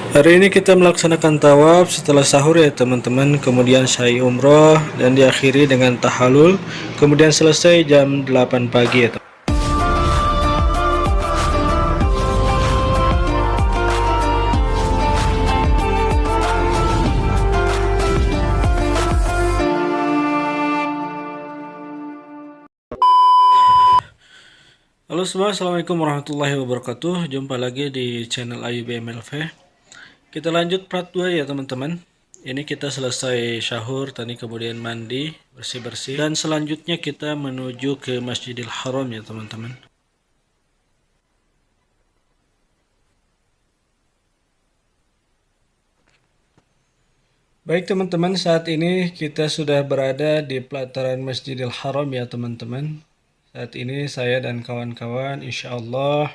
Hari ini kita melaksanakan tawaf setelah sahur ya teman-teman, kemudian sa'i umroh dan diakhiri dengan tahalul, kemudian selesai jam 8 pagi ya teman. Halo semua, assalamualaikum warahmatullahi wabarakatuh. Jumpa lagi di channel Ayub MLV. Kita lanjut part 2 ya teman-teman. Ini kita selesai syahur, tadi kemudian mandi, bersih-bersih. Dan selanjutnya kita menuju ke Masjidil Haram ya teman-teman. Baik teman-teman, saat ini kita sudah berada di pelataran Masjidil Haram ya teman-teman. Saat ini saya dan kawan-kawan insya Allah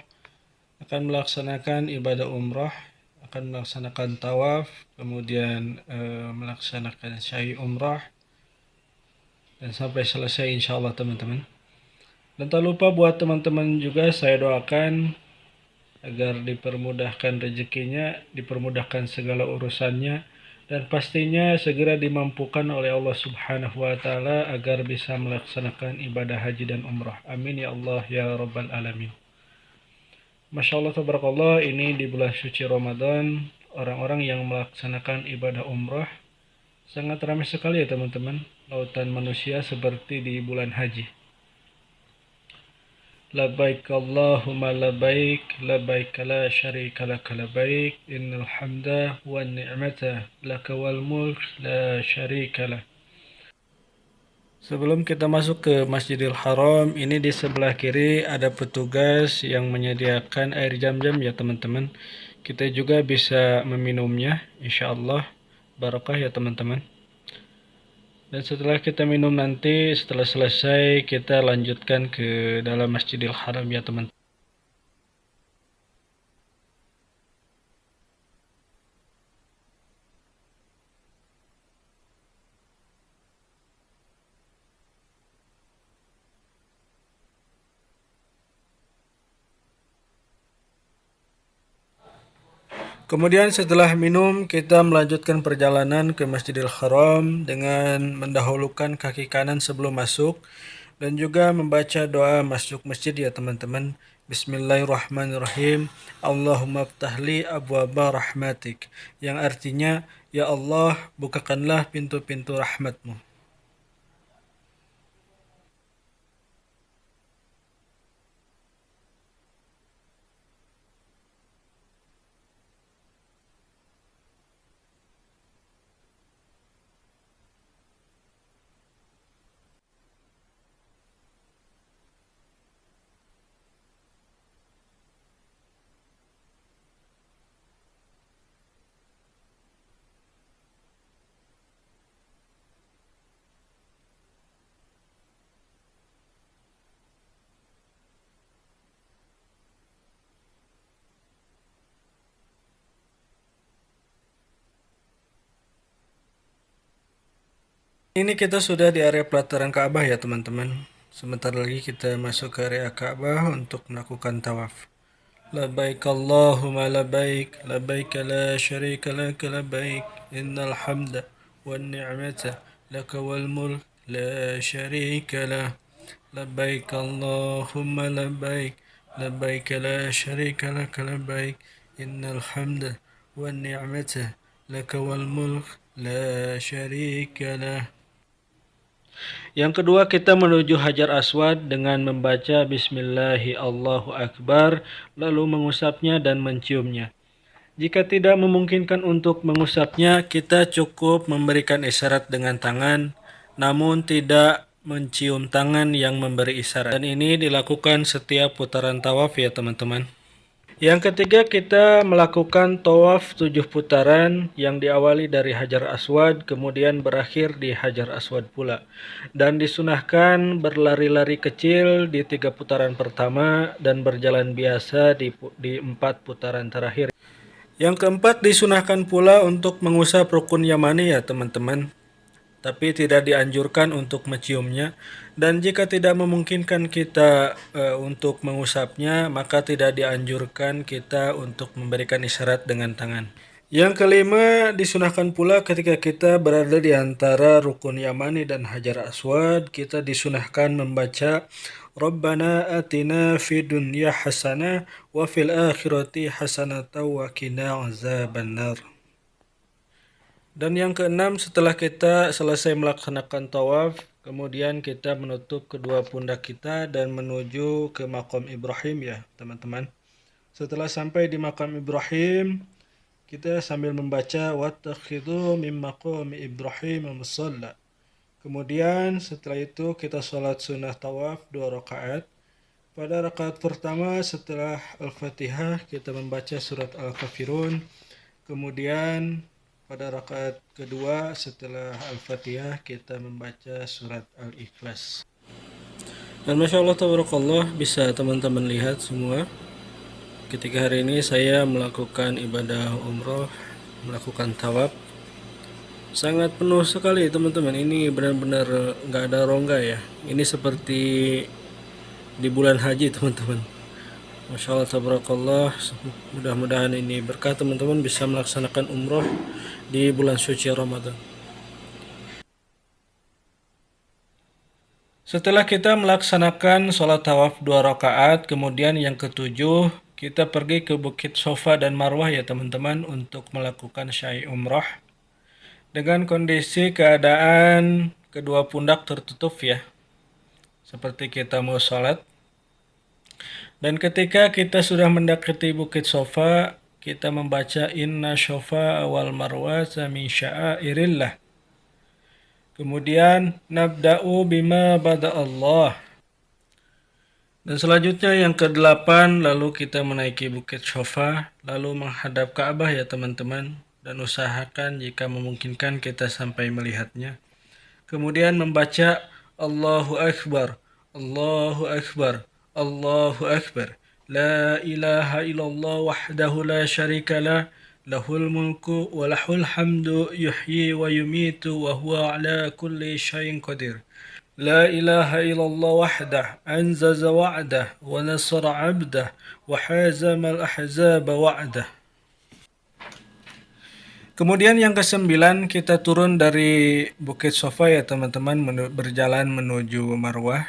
akan melaksanakan ibadah umrah, akan melaksanakan tawaf, kemudian melaksanakan sa'i umrah, dan sampai selesai insya Allah teman-teman. Dan tak lupa buat teman-teman juga saya doakan agar dipermudahkan rezekinya, dipermudahkan segala urusannya, dan pastinya segera dimampukan oleh Allah Subhanahu wa Ta'ala agar bisa melaksanakan ibadah haji dan umrah. Amin ya Allah ya Rabbal Alamin. Masya Allah tabarakallah, ini di bulan suci Ramadan, orang-orang yang melaksanakan ibadah umrah sangat ramai sekali ya teman-teman. Lautan manusia seperti di bulan haji. Labbaik Allahumma labbaik, labbaik la syarika laka labbaik, innal hamda wan ni'mata laka wal mulk la syarika lah. Sebelum kita masuk ke Masjidil Haram, ini di sebelah kiri ada petugas yang menyediakan air zam-zam ya teman-teman. Kita juga bisa meminumnya, insya Allah barakah ya teman-teman. Dan setelah kita minum nanti, setelah selesai kita lanjutkan ke dalam Masjidil Haram ya teman-teman. Kemudian setelah minum, kita melanjutkan perjalanan ke Masjidil Haram dengan mendahulukan kaki kanan sebelum masuk dan juga membaca doa masuk masjid ya teman-teman. Bismillahirrahmanirrahim. Allahumma ftahli abwaba rahmatik. Yang artinya, ya Allah, bukakanlah pintu-pintu rahmatmu. Ini kita sudah di area pelataran Ka'bah ya teman-teman. Sebentar lagi kita masuk ke area Ka'bah untuk melakukan tawaf. Labbaik Allahumma labbaik, labbaik la syarika laka labbaik, innal hamda wan ni'mata laka wal mulk la syarika lah. Labbaik Allahumma labbaik, labbaik la syarika laka labbaik, innal hamda wan ni'mata laka wal mulk la syarika lah. Yang kedua, kita menuju Hajar Aswad dengan membaca Bismillahi Allahu Akbar, lalu mengusapnya dan menciumnya. Jika tidak memungkinkan untuk mengusapnya, kita cukup memberikan isyarat dengan tangan, namun tidak mencium tangan yang memberi isyarat. Dan ini dilakukan setiap putaran tawaf ya teman-teman. Yang ketiga, kita melakukan tawaf 7 putaran yang diawali dari Hajar Aswad, kemudian berakhir di Hajar Aswad pula. Dan disunahkan berlari-lari kecil di 3 putaran pertama dan berjalan biasa di 4 putaran terakhir. Yang keempat, disunahkan pula untuk mengusap rukun yamani ya teman-teman. Tapi tidak dianjurkan untuk menciumnya, dan jika tidak memungkinkan kita untuk mengusapnya, maka tidak dianjurkan kita untuk memberikan isyarat dengan tangan. Yang kelima, disunahkan pula ketika kita berada di antara Rukun Yamani dan Hajar Aswad, kita disunahkan membaca Rabbana atina fid dunya hasanah wa fil akhirati hasanatan wa qina azabannar. Dan yang keenam, setelah kita selesai melaksanakan tawaf, kemudian kita menutup kedua pundak kita dan menuju ke makam Ibrahim ya, teman-teman. Setelah sampai di makam Ibrahim, kita sambil membaca wattakhidhu min maqami Ibrahim musalla. Kemudian setelah itu kita sholat sunnah tawaf 2 rakaat. Pada rakaat pertama setelah Al-Fatihah kita membaca surat Al-Kafirun. Kemudian pada rakaat kedua setelah Al-Fatihah kita membaca surat Al-Ikhlas. Dan Masya Allah tabarakallah, bisa teman-teman lihat semua. Ketika hari ini saya melakukan ibadah umroh, melakukan tawaf, sangat penuh sekali teman-teman. Ini benar-benar nggak ada rongga ya. Ini seperti di bulan haji teman-teman. Masya Allah tabarakallah. Mudah-mudahan ini berkah teman-teman bisa melaksanakan umroh di bulan suci Ramadan. Setelah kita melaksanakan sholat tawaf 2 rakaat, kemudian yang ketujuh kita pergi ke Bukit Sofa dan Marwah ya teman-teman untuk melakukan syai umrah. Dengan kondisi keadaan kedua pundak tertutup ya, seperti kita mau sholat. Dan ketika kita sudah mendekati Bukit Sofa, kita membaca Inna Sofa wal Marwah min sya'airillah. Kemudian nabda'u bima bada Allah. Dan selanjutnya yang ke-8, lalu kita menaiki Bukit Sofa, lalu menghadap Ka'bah ya teman-teman, dan usahakan jika memungkinkan kita sampai melihatnya. Kemudian membaca Allahu Akbar, Allahu Akbar, Allahu Akbar. La ilaha illallah wahdahu la syarika lah, lahul mulku wa lahul hamdu yuhyi wa yumitu wa huwa ala kulli syai'in qadir. لا إله إلا الله وحده أنجز وعده ونصر عبده وحازم الأحزاب وعده. Kemudian yang ke-9 kita turun dari Bukit Sofa ya teman-teman, berjalan menuju Marwah.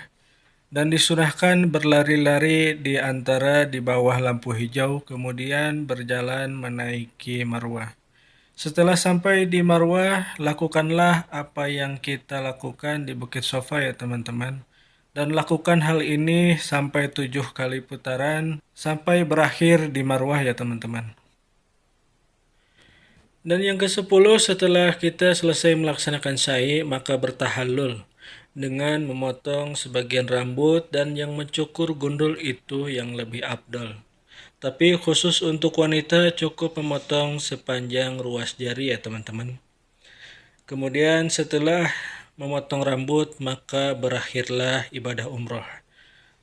Dan disunahkan berlari-lari di bawah lampu hijau, kemudian berjalan menaiki Marwah. Setelah sampai di Marwah, lakukanlah apa yang kita lakukan di Bukit Sofa ya teman-teman. Dan lakukan hal ini sampai 7 kali putaran, sampai berakhir di Marwah ya teman-teman. Dan yang ke-10, setelah kita selesai melaksanakan sa'i, maka bertahallul dengan memotong sebagian rambut, dan yang mencukur gundul itu yang lebih afdal. Tapi khusus untuk wanita cukup memotong sepanjang ruas jari ya teman-teman. Kemudian setelah memotong rambut maka berakhirlah ibadah umroh.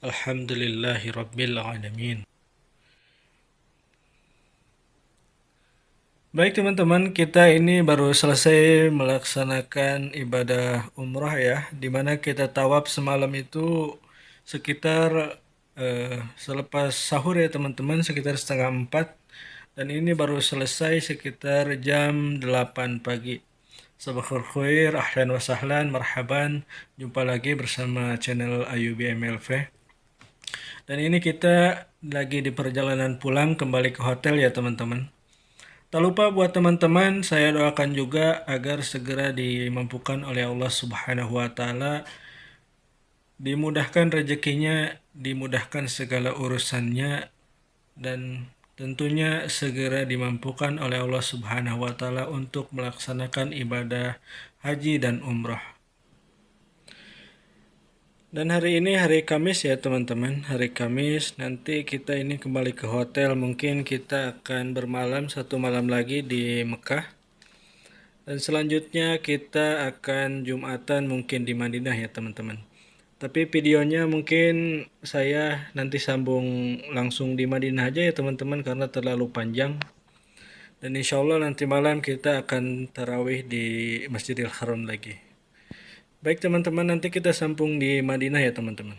Alhamdulillahirabbil alamin. Baik teman-teman, kita ini baru selesai melaksanakan ibadah umroh ya, dimana kita tawaf semalam itu sekitar selepas sahur ya teman-teman, sekitar 3:30, dan ini baru selesai sekitar jam 8 pagi. Sabahul khair, ahlan wa sahlan, marhaban, jumpa lagi bersama channel Ayubi MLV. Dan ini kita lagi di perjalanan pulang kembali ke hotel ya teman-teman. Tak lupa buat teman-teman, saya doakan juga agar segera dimampukan oleh Allah Subhanahu wa Ta'ala, dimudahkan rezekinya, dimudahkan segala urusannya, dan tentunya segera dimampukan oleh Allah Subhanahu wa Ta'ala untuk melaksanakan ibadah haji dan umrah. Dan hari ini hari Kamis ya teman-teman, hari Kamis. Nanti kita ini kembali ke hotel, mungkin kita akan bermalam 1 malam lagi di Mekah. Dan selanjutnya kita akan Jumatan mungkin di Madinah ya teman-teman. Tapi videonya mungkin saya nanti sambung langsung di Madinah aja ya teman-teman, karena terlalu panjang. Dan insya Allah nanti malam kita akan tarawih di Masjidil Haram lagi. Baik teman-teman, nanti kita sambung di Madinah ya teman-teman.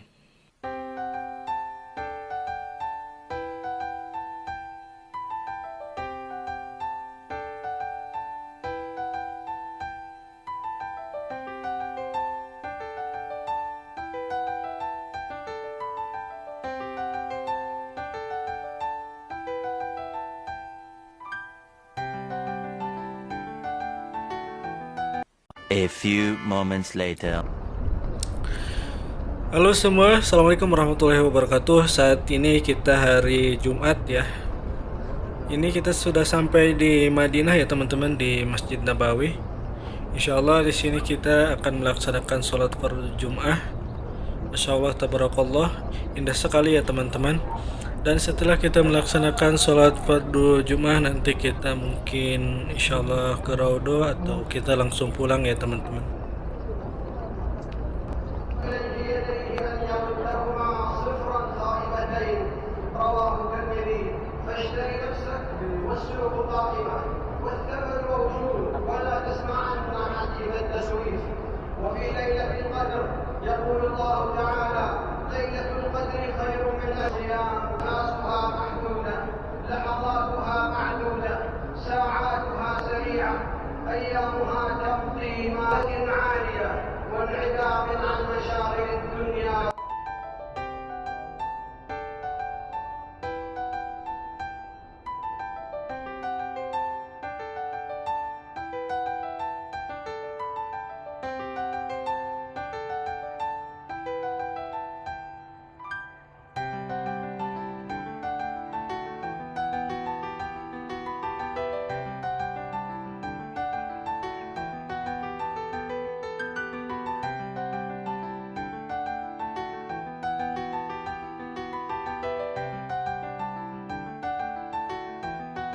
A few moments later. Halo semua, Assalamualaikum warahmatullahi wabarakatuh. Saat ini kita hari Jumat ya. Ini kita sudah sampai di Madinah ya teman-teman, di Masjid Nabawi. Insya Allah di sini kita akan melaksanakan sholat fardu Jum'ah. Masya Allah, tabarakallah, indah sekali ya teman-teman. Dan setelah kita melaksanakan sholat fardu Jum'ah, nanti kita mungkin insya Allah ke Raudhah atau kita langsung pulang ya teman-teman. وفي ليلة القدر يقول الله تعالى: ليلة القدر خير من الصيام، ناسها محدودة، لحظاتها معدودة، ساعاتها سريعة، أيامها تمضي ماء عالية وانعدام عن مشاغل